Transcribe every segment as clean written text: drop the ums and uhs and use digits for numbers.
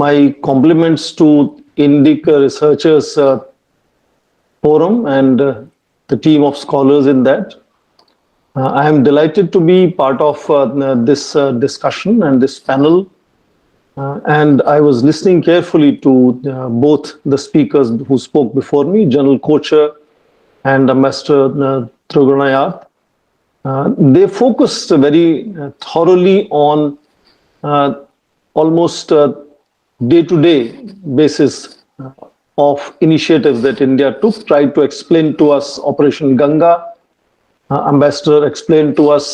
My compliments to Indic Researchers Forum and the team of scholars in that. I am delighted to be part of this discussion and this panel. And I was listening carefully to both the speakers who spoke before me, General Kocher and Ambassador Trugunayat. They focused very thoroughly on almost day-to-day basis of initiatives that India took, tried to explain to us Operation Ganga. Ambassador explained to us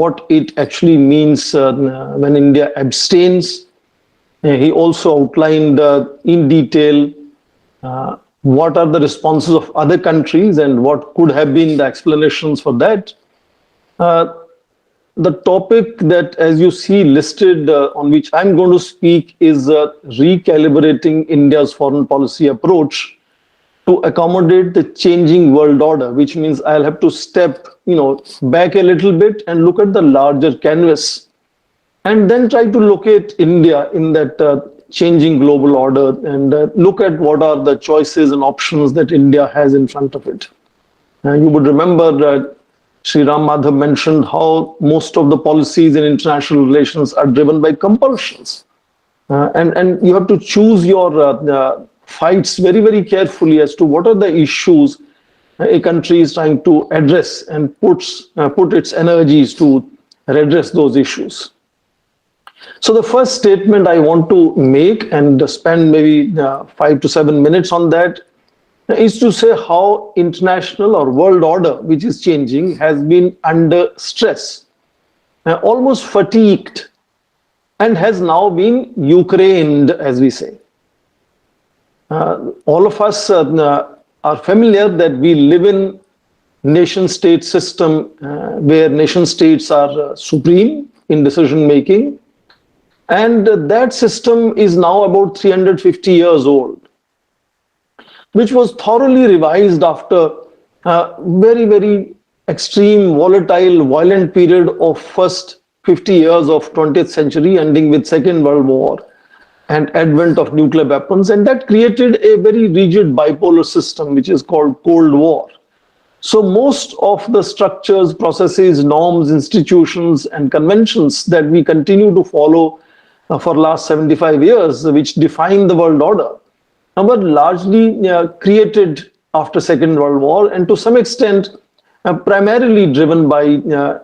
what it actually means when India abstains. He also outlined in detail what are the responses of other countries and what could have been the explanations for that. The topic that, as you see listed, on which I'm going to speak is recalibrating India's foreign policy approach to accommodate the changing world order, which means I'll have to step, back a little bit and look at the larger canvas, and then try to locate India in that changing global order and look at what are the choices and options that India has in front of it. You would remember that Sri Ram Madhav mentioned how most of the policies in international relations are driven by compulsions. And you have to choose your fights very, very carefully as to what are the issues a country is trying to address and put its energies to redress those issues. So the first statement I want to make and spend maybe 5 to 7 minutes on that is to say how international or world order, which is changing, has been under stress, almost fatigued, and has now been Ukrained, as we say. All of us are familiar that we live in nation-state system where nation-states are supreme in decision-making, and that system is now about 350 years old, which was thoroughly revised after a very, very extreme, volatile, violent period of first 50 years of 20th century, ending with Second World War and advent of nuclear weapons. And that created a very rigid bipolar system, which is called Cold War. So most of the structures, processes, norms, institutions, and conventions that we continue to follow for last 75 years, which define the world order, were largely created after Second World War, and to some extent primarily driven by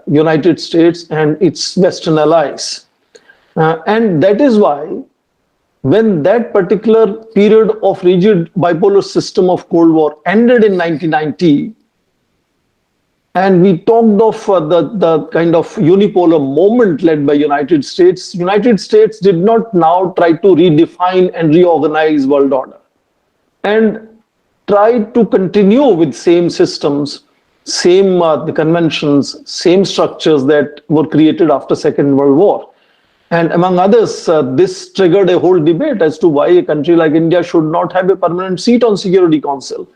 United States and its Western allies. And that is why when that particular period of rigid bipolar system of Cold War ended in 1990, and we talked of the kind of unipolar moment led by United States did not now try to redefine and reorganize world order and tried to continue with same systems, same the conventions, same structures that were created after Second World War. And among others, this triggered a whole debate as to why a country like India should not have a permanent seat on Security Council.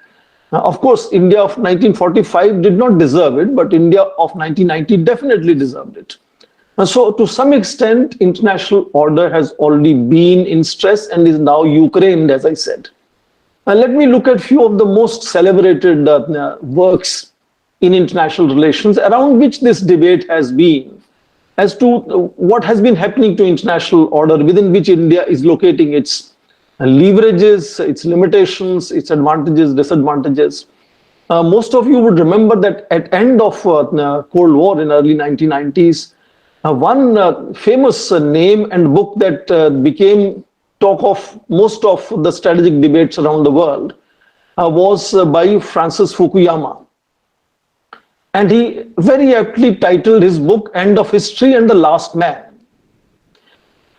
Of course, India of 1945 did not deserve it, but India of 1990 definitely deserved it. So to some extent, international order has already been in stress and is now Ukrained, as I said. Let me look at a few of the most celebrated works in international relations around which this debate has been, as to what has been happening to international order, within which India is locating its leverages, its limitations, its advantages, disadvantages. Most of you would remember that at end of Cold War in early 1990s, one famous name and book that became talk of most of the strategic debates around the world was by Francis Fukuyama. And he very aptly titled his book End of History and the Last Man,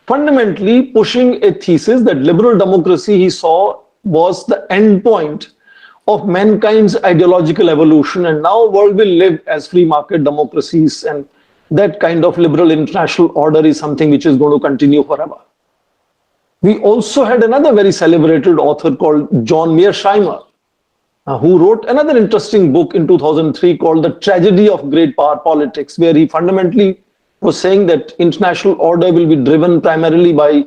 fundamentally pushing a thesis that liberal democracy, he saw, was the end point of mankind's ideological evolution, and now world will live as free market democracies, and that kind of liberal international order is something which is going to continue forever. We also had another very celebrated author called John Mearsheimer, who wrote another interesting book in 2003 called The Tragedy of Great Power Politics, where he fundamentally was saying that international order will be driven primarily by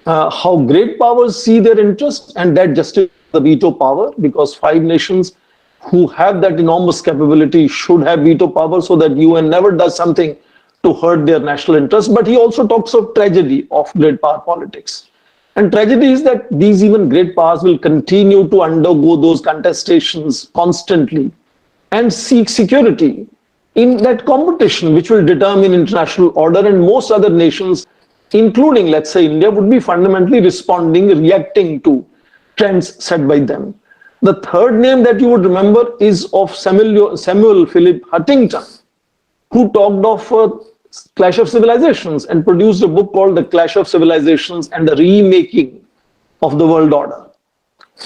how great powers see their interests, and that justifies the veto power, because 5 nations who have that enormous capability should have veto power so that UN never does something to hurt their national interests. But he also talks of tragedy of great power politics. And tragedy is that these even great powers will continue to undergo those contestations constantly and seek security in that competition, which will determine international order. And most other nations, including, let's say, India, would be fundamentally responding, reacting to trends set by them. The third name that you would remember is of Samuel Philip Huntington, who talked of clash of civilizations and produced a book called The Clash of Civilizations and the Remaking of the World Order.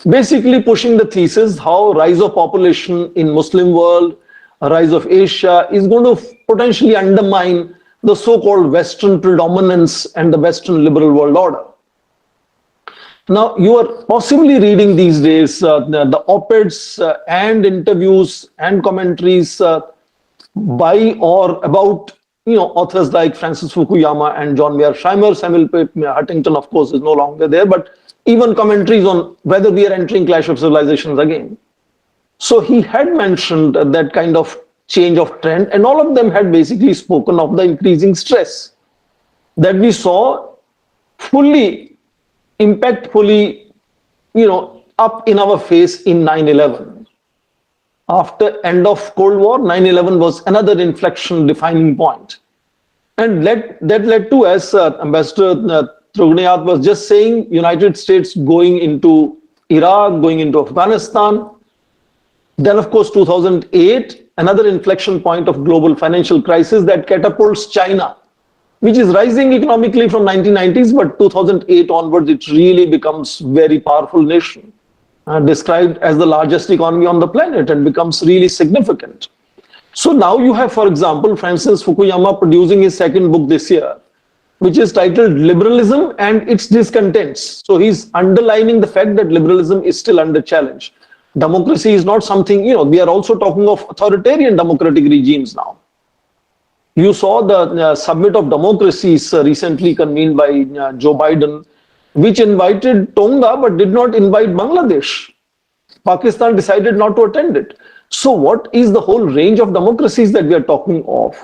Basically pushing the thesis how rise of population in Muslim world, rise of Asia is going to potentially undermine the so-called Western predominance and the Western liberal world order. Now, you are possibly reading these days the op-eds and interviews and commentaries by or about authors like Francis Fukuyama and John Mearsheimer. Samuel Huntington, of course, is no longer there, but even commentaries on whether we are entering clash of civilizations again. So he had mentioned that kind of change of trend, and all of them had basically spoken of the increasing stress that we saw fully impactfully, up in our face in 9/11. After end of Cold War, 9/11 was another inflection defining point. And that led to, as Ambassador Trugnayat was just saying, United States going into Iraq, going into Afghanistan. Then, of course, 2008, another inflection point of global financial crisis that catapults China, which is rising economically from 1990s, but 2008 onwards, it really becomes very powerful nation, described as the largest economy on the planet, and becomes really significant. So now you have, for example, Francis Fukuyama producing his second book this year, which is titled Liberalism and Its Discontents. So he's underlining the fact that liberalism is still under challenge. Democracy is not something, we are also talking of authoritarian democratic regimes now. You saw the Summit of Democracies recently convened by Joe Biden, which invited Tonga but did not invite Bangladesh. Pakistan decided not to attend it. So what is the whole range of democracies that we are talking of?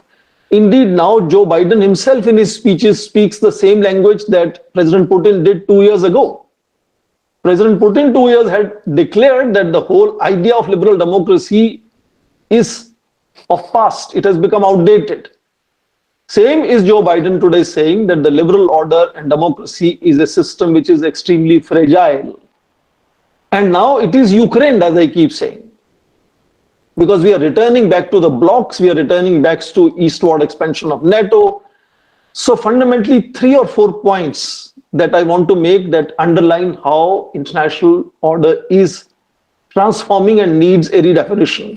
Indeed, now Joe Biden himself in his speeches speaks the same language that President Putin did 2 years ago. President Putin 2 years had declared that the whole idea of liberal democracy is of past. It has become outdated. Same is Joe Biden today saying that the liberal order and democracy is a system which is extremely fragile. And now it is Ukraine, as I keep saying. Because we are returning back to the blocks, we are returning back to eastward expansion of NATO. So fundamentally, 3 or 4 points that I want to make that underline how international order is transforming and needs a redefinition.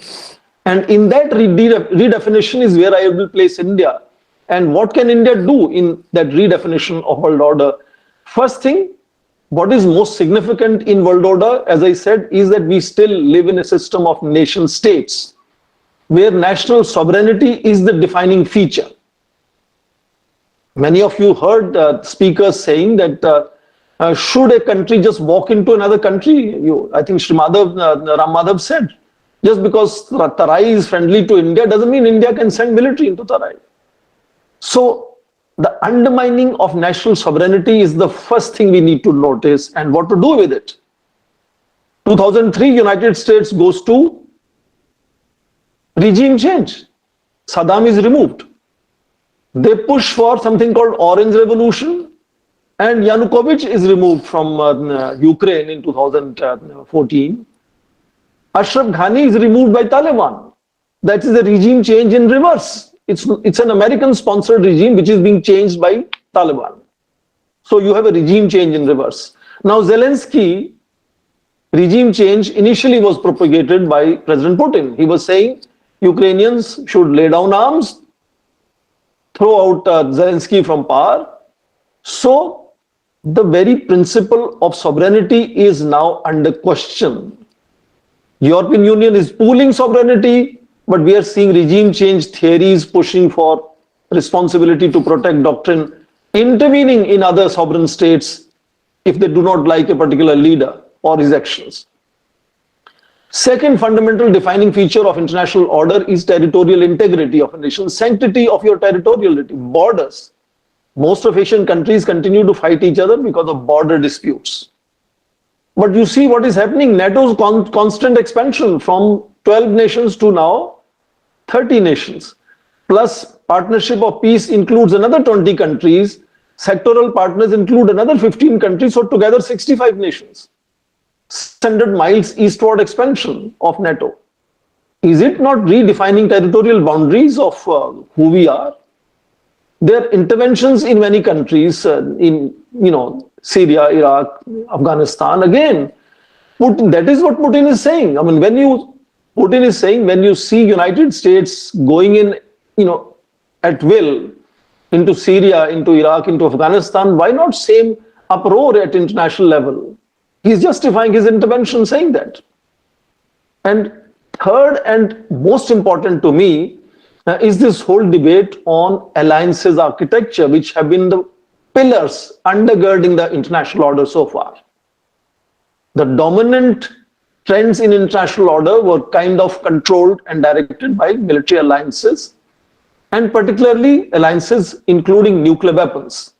And in that redefinition is where I will place India. And what can India do in that redefinition of world order? First thing, what is most significant in world order, as I said, is that we still live in a system of nation states where national sovereignty is the defining feature. Many of you heard speakers saying that should a country just walk into another country? I think Ram Madhav said, just because Tarai is friendly to India doesn't mean India can send military into Tarai. So the undermining of national sovereignty is the first thing we need to notice, and what to do with it. 2003, United States goes to regime change. Saddam is removed. They push for something called Orange Revolution, and Yanukovych is removed from Ukraine in 2014. Ashraf Ghani is removed by Taliban. That is a regime change in reverse. It's an American-sponsored regime which is being changed by Taliban. So you have a regime change in reverse. Now Zelensky, regime change initially was propagated by President Putin. He was saying Ukrainians should lay down arms, throw out Zelensky from power. So the very principle of sovereignty is now under question. European Union is pooling sovereignty, but we are seeing regime change theories pushing for responsibility to protect doctrine, intervening in other sovereign states if they do not like a particular leader or his actions. Second fundamental defining feature of international order is territorial integrity of a nation, sanctity of your territoriality, borders. Most of Asian countries continue to fight each other because of border disputes. But you see what is happening, NATO's constant expansion from 12 nations to now 30 nations. Plus, partnership of peace includes another 20 countries, sectoral partners include another 15 countries, so together 65 nations. 600 miles eastward expansion of NATO. Is it not redefining territorial boundaries of who we are? There are interventions in many countries, in Syria, Iraq, Afghanistan. Again, that is what Putin is saying. I mean, Putin is saying when you see United States going in, at will into Syria, into Iraq, into Afghanistan, why not same uproar at international level? He's justifying his intervention saying that. And third and most important to me is this whole debate on alliances architecture, which have been the pillars undergirding the international order so far. The dominant trends in international order were kind of controlled and directed by military alliances, and particularly alliances including nuclear weapons.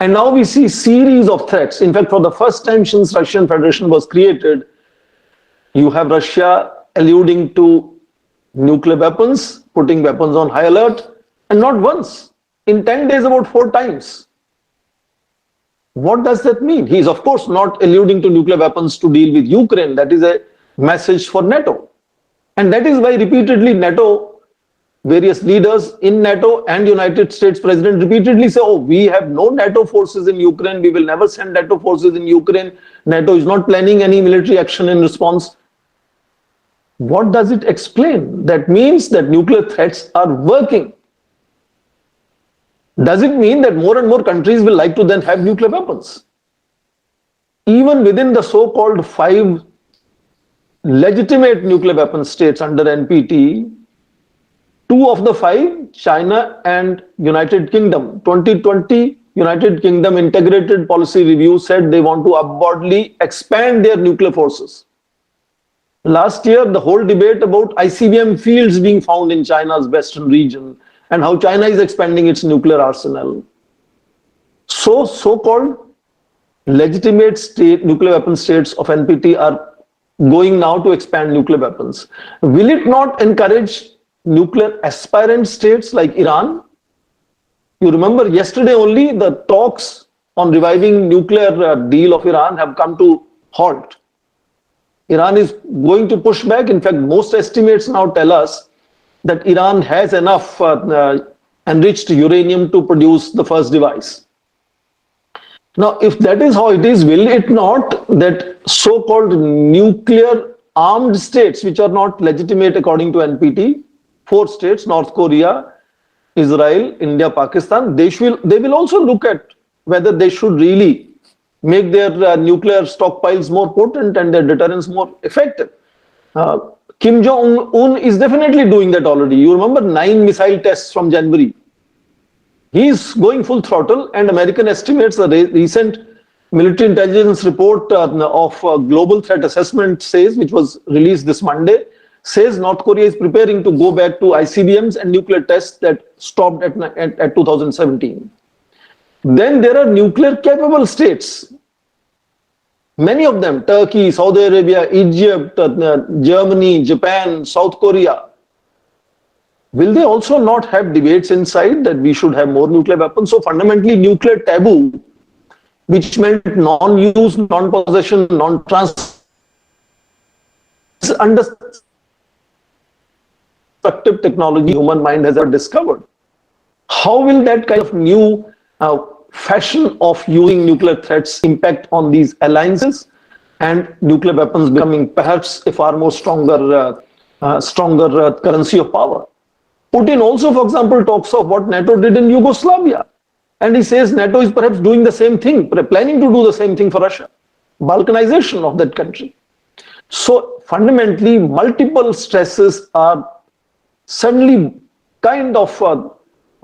And now we see series of threats. In fact, for the first time since Russian Federation was created, you have Russia alluding to nuclear weapons, putting weapons on high alert, and not once. In 10 days, about 4 times. What does that mean? He is, of course, not alluding to nuclear weapons to deal with Ukraine. That is a message for NATO. And that is why repeatedly NATO, various leaders in NATO and United States President repeatedly say, oh, we have no NATO forces in Ukraine. We will never send NATO forces in Ukraine. NATO is not planning any military action in response. What does it explain? That means that nuclear threats are working. Does it mean that more and more countries will like to then have nuclear weapons? Even within the so-called 5 legitimate nuclear weapon states under NPT, 2 of the 5, China and United Kingdom, 2020 United Kingdom Integrated Policy Review said they want to upwardly expand their nuclear forces. Last year, the whole debate about ICBM fields being found in China's western region and how China is expanding its nuclear arsenal. So-called legitimate nuclear weapon states of NPT are going now to expand nuclear weapons. Will it not encourage nuclear aspirant states like Iran? You remember yesterday only the talks on reviving nuclear deal of Iran have come to halt. Iran is going to push back. In fact, most estimates now tell us that Iran has enough enriched uranium to produce the first device. Now, if that is how it is, will it not that so-called nuclear armed states, which are not legitimate according to NPT, 4 states, North Korea, Israel, India, Pakistan, they will also look at whether they should really make their nuclear stockpiles more potent and their deterrence more effective. Kim Jong-un is definitely doing that already. You remember 9 missile tests from January. He is going full throttle, and American estimates, the recent military intelligence report of Global Threat Assessment says, which was released this Monday, says North Korea is preparing to go back to ICBMs and nuclear tests that stopped at 2017. Then there are nuclear capable states. Many of them, Turkey, Saudi Arabia, Egypt, Germany, Japan, South Korea. Will they also not have debates inside that we should have more nuclear weapons? So fundamentally, nuclear taboo, which meant non-use, non-possession, non-transfer, destructive technology human mind has ever discovered. How will that kind of new fashion of using nuclear threats impact on these alliances and nuclear weapons becoming perhaps a far more stronger currency of power? Putin also, for example, talks of what NATO did in Yugoslavia. And he says NATO is perhaps doing the same thing, planning to do the same thing for Russia. Balkanization of that country. So fundamentally, multiple stresses are suddenly kind of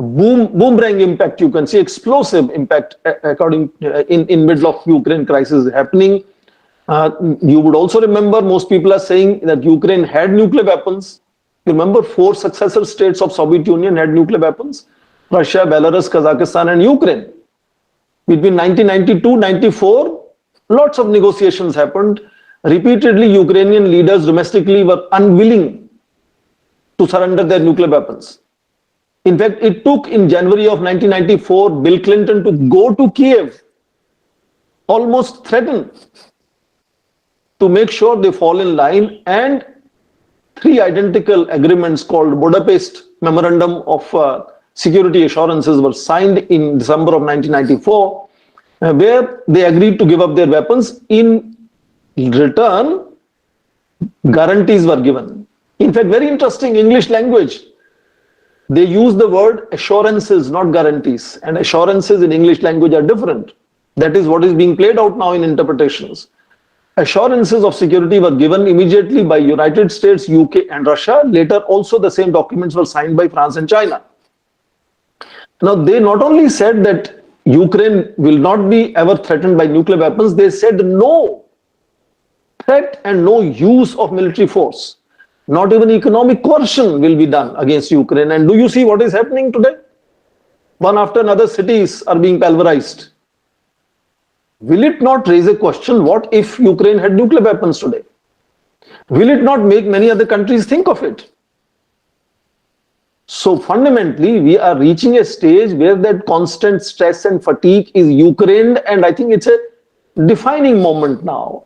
boomerang impact, you can see explosive impact according in middle of Ukraine crisis happening. You would also remember most people are saying that Ukraine had nuclear weapons. Remember, 4 successor states of Soviet Union had nuclear weapons: Russia, Belarus, Kazakhstan, and Ukraine. Between 1992-94, lots of negotiations happened. Repeatedly, Ukrainian leaders domestically were unwilling to surrender their nuclear weapons. In fact, it took in January of 1994 Bill Clinton to go to Kiev, almost threaten, to make sure they fall in line, and 3 identical agreements called Budapest Memorandum of Security Assurances were signed in December of 1994, where they agreed to give up their weapons. In return, guarantees were given. In fact, very interesting English language. They use the word assurances, not guarantees. And assurances in English language are different. That is what is being played out now in interpretations. Assurances of security were given immediately by United States, UK, and Russia. Later, also the same documents were signed by France and China. Now, they not only said that Ukraine will not be ever threatened by nuclear weapons, they said no threat and no use of military force. Not even economic coercion will be done against Ukraine. And do you see what is happening today? One after another, cities are being pulverized. Will it not raise a question, what if Ukraine had nuclear weapons today? Will it not make many other countries think of it? So fundamentally, we are reaching a stage where that constant stress and fatigue is Ukraine, and I think it's a defining moment now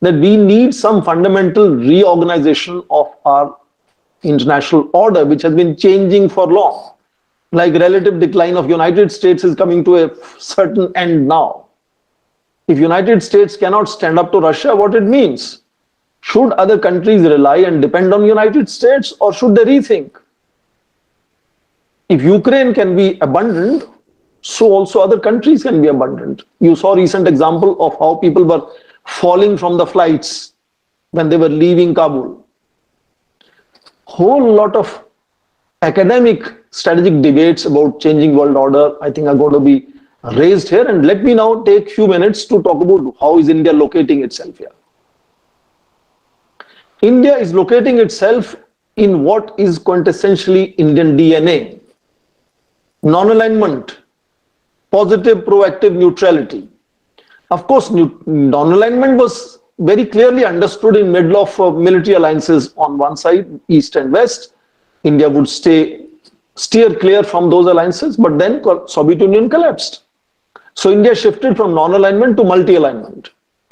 that we need some fundamental reorganization of our international order, which has been changing for long. Like relative decline of United States is coming to a certain end now. If United States cannot stand up to Russia, what it means? Should other countries rely and depend on United States, or should they rethink? If Ukraine can be abandoned, so also other countries can be abandoned. You saw a recent example of how people were falling from the flights when they were leaving Kabul. Whole lot of academic strategic debates about changing world order, I think, are going to be raised here. And let me now take a few minutes to talk about how is India locating itself here. India is locating itself in what is quintessentially Indian DNA. Non-alignment, positive proactive neutrality. Of course, non-alignment was very clearly understood in middle of military alliances on one side, East and West. India would steer clear from those alliances, but then Soviet Union collapsed. So India shifted from non-alignment to multi-alignment.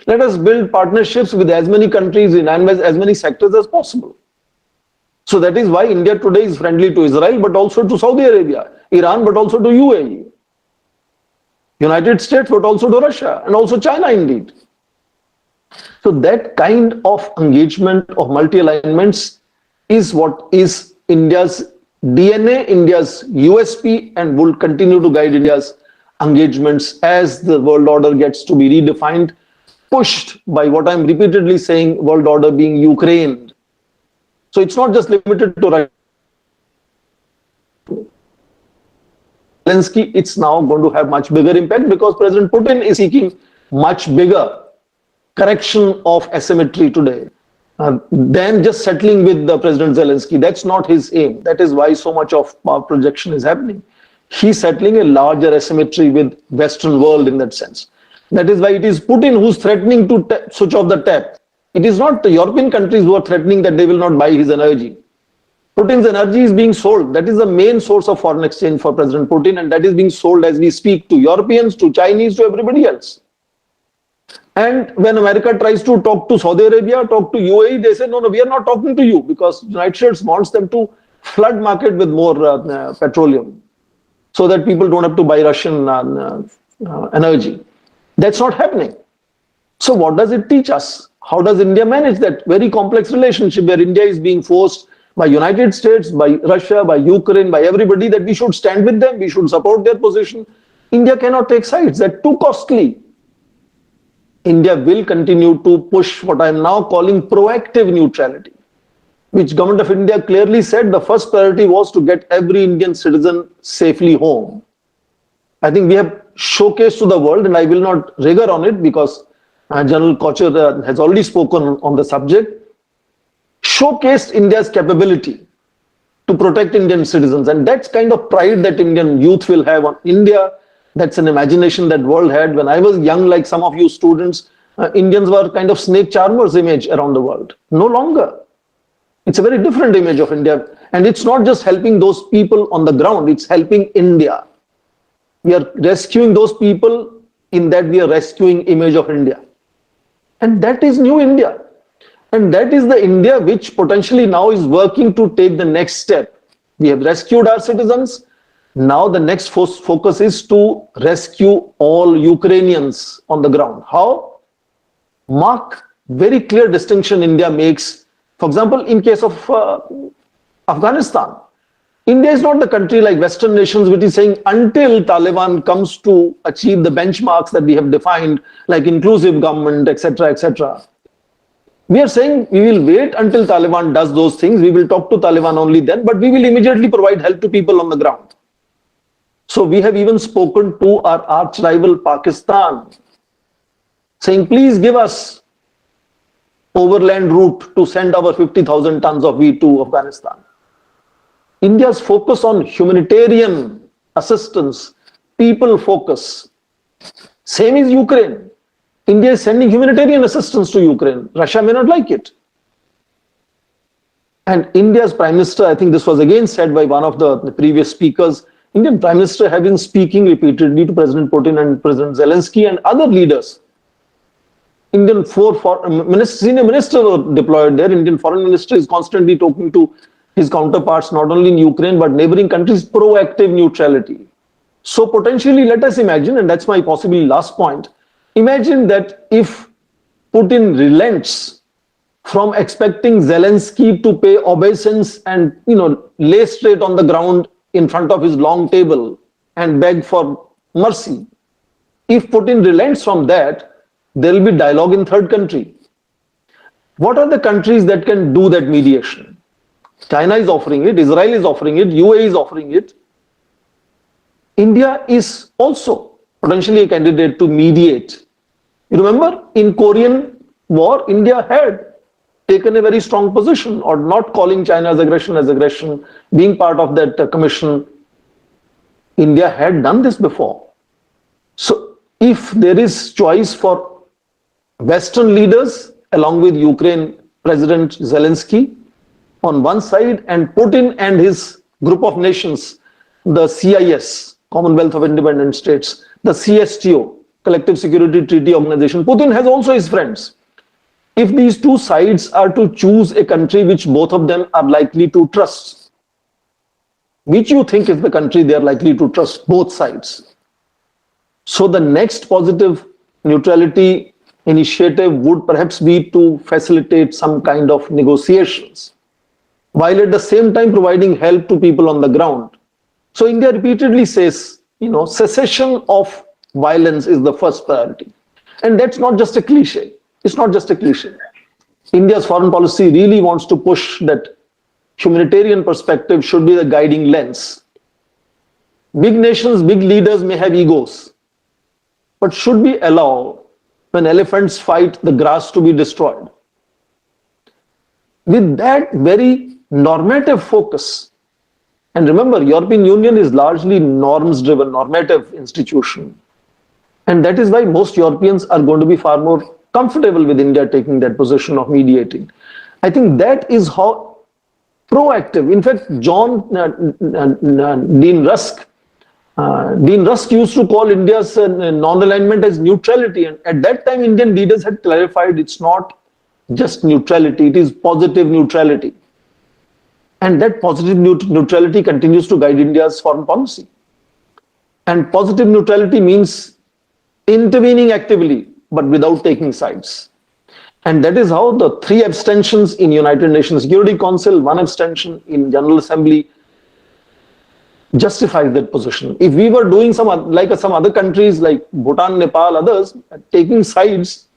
Let us build partnerships with as many countries in as many sectors as possible. So that is why India today is friendly to Israel, but also to Saudi Arabia, Iran, but also to UAE, United States, but also to Russia, and also China indeed. So that kind of engagement of multi-alignments is what is India's DNA, India's USP, and will continue to guide India's engagements as the world order gets to be redefined, pushed by what I'm repeatedly saying, world order being Ukraine. So it's not just limited to Russia. Zelensky, it's now going to have much bigger impact because President Putin is seeking much bigger correction of asymmetry today than just settling with the President Zelensky. That's not his aim. That is why so much of power projection is happening. He's settling a larger asymmetry with Western world in that sense. That is why it is Putin who's threatening to switch off the tap. It is not the European countries who are threatening that they will not buy his energy. Putin's energy is being sold. That is the main source of foreign exchange for President Putin, and that is being sold as we speak to Europeans, to Chinese, to everybody else. And when America tries to talk to Saudi Arabia, talk to UAE, they say, no, we are not talking to you because United States wants them to flood market with more petroleum so that people don't have to buy Russian energy. That's not happening. So what does it teach us? How does India manage that very complex relationship where India is being forced by United States, by Russia, by Ukraine, by everybody that we should stand with them, we should support their position. India cannot take sides. That's too costly. India will continue to push what I am now calling proactive neutrality. which government of India clearly said the first priority was to get every Indian citizen safely home. I think we have showcased to the world, and I will not rigor on it because General Kocher has already spoken on the subject, showcased India's capability to protect Indian citizens. And that's kind of pride that Indian youth will have on India. That's an imagination that world had. When I was young, like some of you students, Indians were kind of snake charmers image around the world. No longer. It's a very different image of India. And it's not just helping those people on the ground, it's helping India. We are rescuing those people in that we are rescuing image of India. And that is new India. And that is the India which potentially now is working to take the next step. We have rescued our citizens. Now the next focus is to rescue all Ukrainians on the ground. How? Mark very clear distinction India makes. For example, in case of Afghanistan, India is not the country like Western nations which is saying until Taliban comes to achieve the benchmarks that we have defined, like inclusive government, etc., etc. We are saying we will wait until Taliban does those things. We will talk to Taliban only then, but we will immediately provide help to people on the ground. So we have even spoken to our arch rival Pakistan, saying, please give us overland route to send our 50,000 tons of wheat to Afghanistan. India's focus on humanitarian assistance, people focus. Same is Ukraine. India is sending humanitarian assistance to Ukraine. Russia may not like it. And India's Prime Minister, I think this was again said by one of the previous speakers, Indian Prime Minister have been speaking repeatedly to President Putin and President Zelensky and other leaders. Indian senior ministers were deployed there. Indian Foreign Minister is constantly talking to his counterparts, not only in Ukraine, but neighboring countries, proactive neutrality. So potentially, let us imagine, and that's my possibly last point, imagine that if Putin relents from expecting Zelensky to pay obeisance and, lay straight on the ground in front of his long table and beg for mercy. If Putin relents from that, there will be dialogue in third country. What are the countries that can do that mediation? China is offering it, Israel is offering it, UAE is offering it. India is also potentially a candidate to mediate. You remember, in Korean War, India had taken a very strong position or not calling China's aggression as aggression, being part of that commission. India had done this before. So if there is choice for Western leaders along with Ukraine President Zelensky on one side and Putin and his group of nations, the CIS, Commonwealth of Independent States, the CSTO, Collective Security Treaty Organization, Putin has also his friends. If these two sides are to choose a country which both of them are likely to trust, which you think is the country they are likely to trust, both sides. So the next positive neutrality initiative would perhaps be to facilitate some kind of negotiations, while at the same time providing help to people on the ground. So India repeatedly says, cessation of violence is the first priority. And that's not just a cliche. It's not just a cliche. India's foreign policy really wants to push that humanitarian perspective should be the guiding lens. Big nations, big leaders may have egos, but should we allow, when elephants fight, the grass to be destroyed? With that very normative focus, and remember, European Union is largely norms-driven, normative institution. And that is why most Europeans are going to be far more comfortable with India taking that position of mediating. I think that is how proactive. In fact, Dean Rusk used to call India's non-alignment as neutrality. And at that time, Indian leaders had clarified it's not just neutrality, it is positive neutrality. And that positive neutrality continues to guide India's foreign policy. And positive neutrality means intervening actively, but without taking sides. And that is how the 3 abstentions in United Nations Security Council, 1 abstention in General Assembly justifies that position. If we were doing some other countries like Bhutan, Nepal, others, taking sides,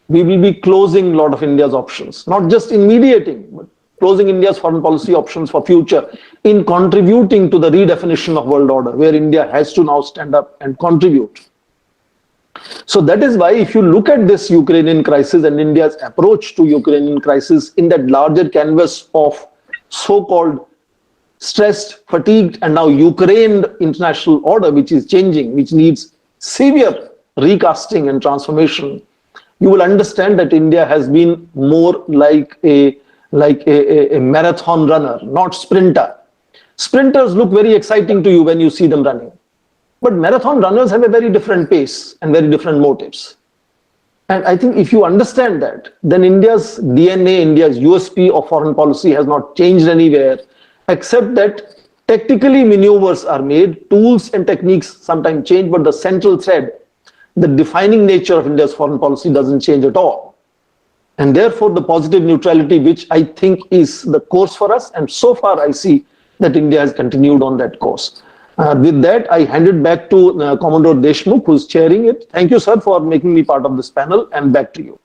we will be closing a lot of India's options, not just in mediating, but closing India's foreign policy options for future in contributing to the redefinition of world order, where India has to now stand up and contribute. So that is why if you look at this Ukrainian crisis and India's approach to Ukrainian crisis in that larger canvas of so-called stressed, fatigued, and now Ukraine international order, which is changing, which needs severe recasting and transformation, you will understand that India has been more like a marathon runner, not sprinter. Sprinters look very exciting to you when you see them running. But marathon runners have a very different pace and very different motives. And I think if you understand that, then India's DNA, India's USP of foreign policy has not changed anywhere, except that tactically maneuvers are made, tools and techniques sometimes change, but the central thread, the defining nature of India's foreign policy doesn't change at all. And therefore, the positive neutrality, which I think is the course for us, and so far I see that India has continued on that course. With that, I hand it back to Commodore Deshmukh, who's chairing it. Thank you, sir, for making me part of this panel, and back to you.